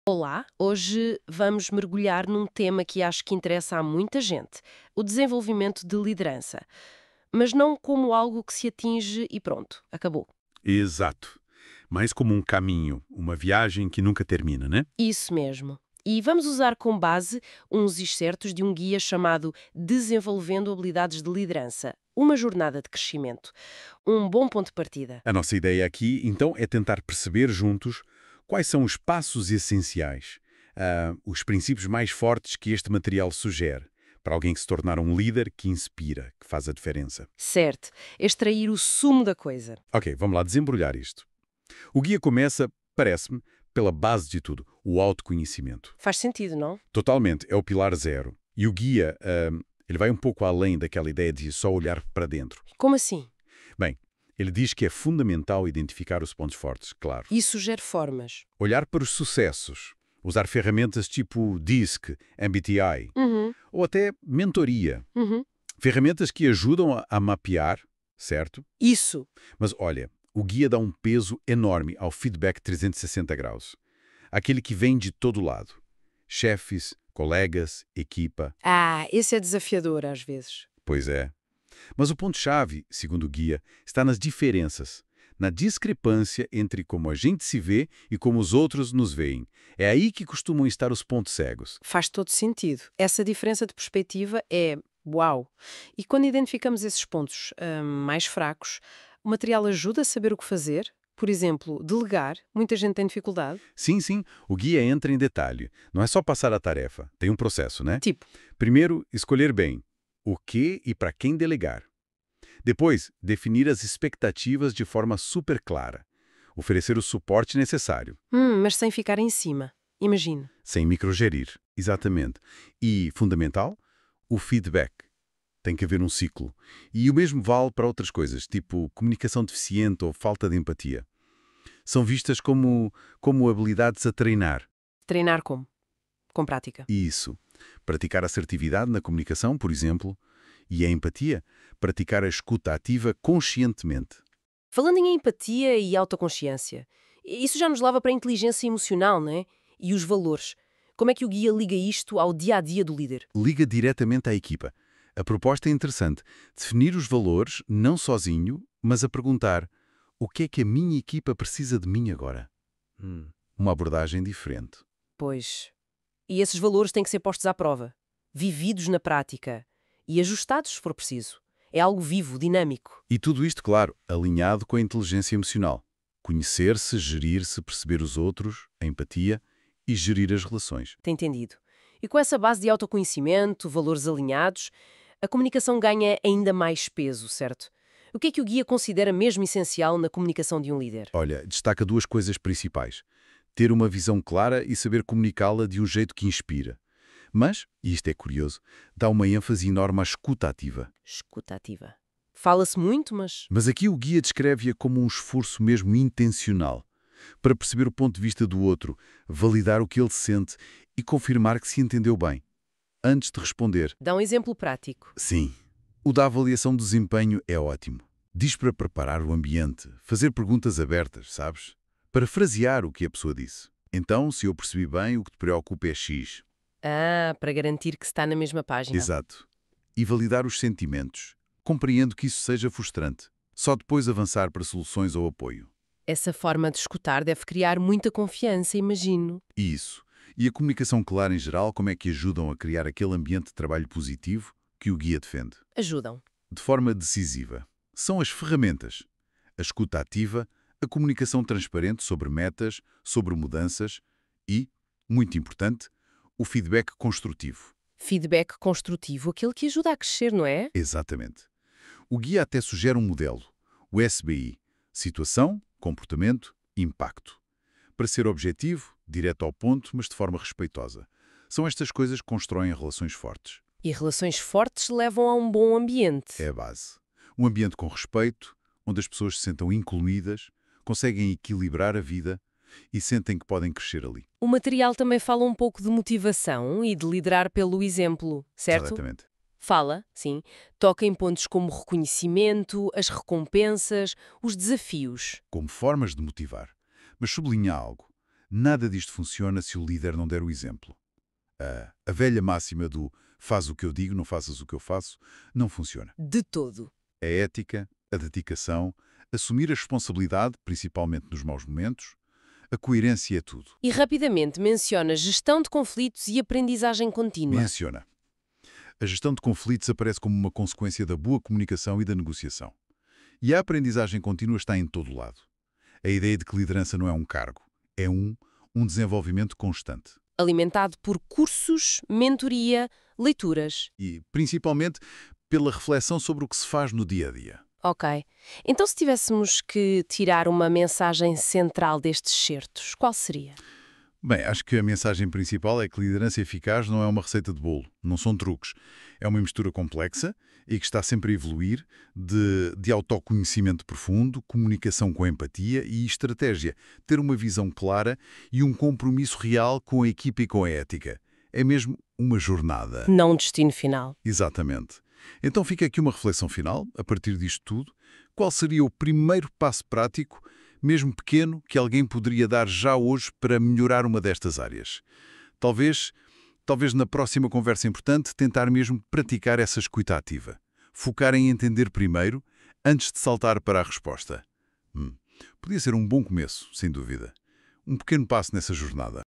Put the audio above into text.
Olá, hoje vamos mergulhar num tema que acho que interessa a muita gente: o desenvolvimento de liderança. Mas não como algo que se atinge e pronto, acabou. Exato. Mais como um caminho, uma viagem que nunca termina, né? Isso mesmo. E vamos usar como base uns excertos de um guia chamado Desenvolvendo Habilidades de Liderança. Uma jornada de crescimento. Um bom ponto de partida. A nossa ideia aqui, então, é tentar perceber juntos quais são os passos essenciais, os princípios mais fortes que este material sugere para alguém que se tornar um líder que inspira, que faz a diferença. Certo. Extrair o sumo da coisa. Ok, vamos lá desembrulhar isto. O guia começa, parece-me, pela base de tudo, o autoconhecimento. Faz sentido, não? Totalmente, é o pilar zero. E o guia, ele vai um pouco além daquela ideia de só olhar para dentro. Como assim? Bem, ele diz que é fundamental identificar os pontos fortes, claro. E sugere formas. Olhar para os sucessos, usar ferramentas tipo DISC, MBTI, Uhum, ou até mentoria. uhum. Ferramentas que ajudam a mapear, certo? Isso. Mas olha, o guia dá um peso enorme ao feedback 360 graus. Aquele que vem de todo lado. Chefes, colegas, equipa. Ah, esse é desafiador às vezes. Pois é. Mas o ponto-chave, segundo o guia, está nas diferenças, na discrepância entre como a gente se vê e como os outros nos veem. É aí que costumam estar os pontos cegos. Faz todo sentido. Essa diferença de perspectiva é uau. E quando identificamos esses pontos mais fracos, o material ajuda a saber o que fazer? Por exemplo, delegar. Muita gente tem dificuldade. Sim, sim, o guia entra em detalhe. Não é só passar a tarefa, tem um processo, né? Tipo, Primeiro, escolher bem o que e para quem delegar. Depois, definir as expectativas de forma super clara. Oferecer o suporte necessário, mas sem ficar em cima. Imagine. sem microgerir. Exatamente. E, fundamental, o feedback. Tem que haver um ciclo. E o mesmo vale para outras coisas, tipo comunicação deficiente ou falta de empatia. São vistas como habilidades a treinar. Treinar como? Com prática. E isso. Praticar assertividade na comunicação, por exemplo, e a empatia, praticar a escuta ativa conscientemente. Falando em empatia e autoconsciência, isso já nos leva para a inteligência emocional, não é? E os valores. Como é que o guia liga isto ao dia a dia do líder? Liga diretamente à equipa. A proposta é interessante. Definir os valores, não sozinho, mas a perguntar: o que é que a minha equipa precisa de mim agora? Uma abordagem diferente. Pois. E esses valores têm que ser postos à prova, vividos na prática e ajustados se for preciso. É algo vivo, dinâmico. E tudo isto, claro, alinhado com a inteligência emocional. Conhecer-se, gerir-se, perceber os outros, a empatia e gerir as relações. Tem entendido? E com essa base de autoconhecimento, valores alinhados, a comunicação ganha ainda mais peso, certo? O que é que o guia considera mesmo essencial na comunicação de um líder? Olha, destaca duas coisas principais. Ter uma visão clara e saber comunicá-la de um jeito que inspira. Mas, e isto é curioso, dá uma ênfase enorme à escuta ativa. Escuta ativa. Fala-se muito, mas Mas aqui o guia descreve-a como um esforço mesmo intencional, para perceber o ponto de vista do outro, validar o que ele sente e confirmar que se entendeu bem. Antes de responder, dá um exemplo prático. sim, o da avaliação do desempenho é ótimo. Diz para preparar o ambiente, fazer perguntas abertas, sabes? Para frasear o que a pessoa disse. Então, se eu percebi bem, o que te preocupa é X. Ah, para garantir que se está na mesma página. Exato. E validar os sentimentos. Compreendo que isso seja frustrante. Só depois avançar para soluções ou apoio. Essa forma de escutar deve criar muita confiança, imagino. E isso. E a comunicação clara em geral, como é que ajudam a criar aquele ambiente de trabalho positivo que o guia defende? Ajudam. De forma decisiva. São as ferramentas. A escuta ativa, a comunicação transparente sobre metas, sobre mudanças e, muito importante, o feedback construtivo. Feedback construtivo, aquele que ajuda a crescer, não é? Exatamente. O guia até sugere um modelo, o SBI, situação, comportamento, impacto. Para ser objetivo, direto ao ponto, mas de forma respeitosa. São estas coisas que constroem relações fortes. E relações fortes levam a um bom ambiente. É a base. Um ambiente com respeito, onde as pessoas se sentam incluídas, conseguem equilibrar a vida e sentem que podem crescer ali. O material também fala um pouco de motivação e de liderar pelo exemplo, certo? Exatamente. Fala, sim. Toca em pontos como o reconhecimento, as recompensas, os desafios. Como formas de motivar. Mas sublinha algo. Nada disto funciona se o líder não der o exemplo. A velha máxima do faz o que eu digo, não faças o que eu faço, não funciona. De todo. A ética, a dedicação, assumir a responsabilidade, principalmente nos maus momentos, a coerência é tudo. E rapidamente menciona gestão de conflitos e aprendizagem contínua. Menciona. A gestão de conflitos aparece como uma consequência da boa comunicação e da negociação. E a aprendizagem contínua está em todo lado. A ideia de que liderança não é um cargo, é um desenvolvimento constante. Alimentado por cursos, mentoria, leituras. E, principalmente, pela reflexão sobre o que se faz no dia a dia. Ok. Então, se tivéssemos que tirar uma mensagem central destes certos, qual seria? Bem, acho que a mensagem principal é que liderança eficaz não é uma receita de bolo, não são truques. É uma mistura complexa e que está sempre a evoluir de autoconhecimento profundo, comunicação com empatia e estratégia, ter uma visão clara e um compromisso real com a equipa e com a ética. É mesmo uma jornada. Não um destino final. Exatamente. Então fica aqui uma reflexão final, a partir disto tudo. Qual seria o primeiro passo prático, mesmo pequeno, que alguém poderia dar já hoje para melhorar uma destas áreas? Talvez na próxima conversa importante, tentar mesmo praticar essa escuta ativa. Focar em entender primeiro, antes de saltar para a resposta. Podia ser um bom começo, sem dúvida. Um pequeno passo nessa jornada.